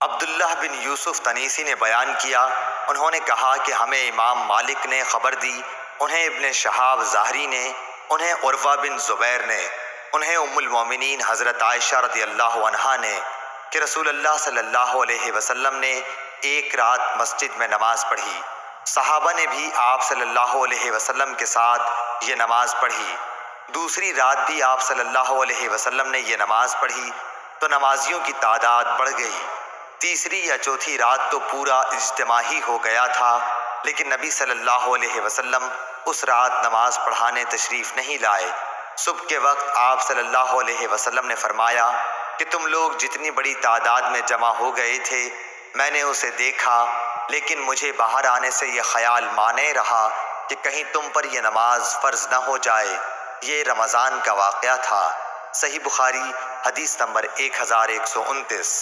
अब्दुल्लाह बिन यूसुफ तनीसी ने बयान किया, उन्होंने कहा कि हमें इमाम मालिक ने ख़बर दी, उन्हें इब्न शहाब ज़ाहरी ने, उन्हें उर्वा बिन ज़ुबैर ने, उन्हें उम्मुल मोमिनीन हज़रत आयशा रज़ियल्लाहु अन्हा ने कि रसूलुल्लाह सल्लल्लाहु अलैहि वसल्लम ने एक रात मस्जिद में नमाज पढ़ी। सहाबा ने भी आप सल्लल्लाहु अलैहि वसल्लम के साथ ये नमाज पढ़ी। दूसरी रात भी आप सल्लल्लाहु अलैहि वसल्लम ने ये नमाज पढ़ी तो नमाजियों की तादाद बढ़ गई। तीसरी या चौथी रात तो पूरा इज्तिमा ही हो गया था, लेकिन नबी सल्लल्लाहु अलैहि वसल्लम उस रात नमाज पढ़ाने तशरीफ़ नहीं लाए। सुबह के वक्त आप सल्लल्लाहु अलैहि वसल्लम ने फरमाया कि तुम लोग जितनी बड़ी तादाद में जमा हो गए थे मैंने उसे देखा, लेकिन मुझे बाहर आने से यह ख्याल माने रहा कि कहीं तुम पर यह नमाज फ़र्ज न हो जाए। ये रमज़ान का वाक़या था। सही बुखारी हदीस नंबर 1129।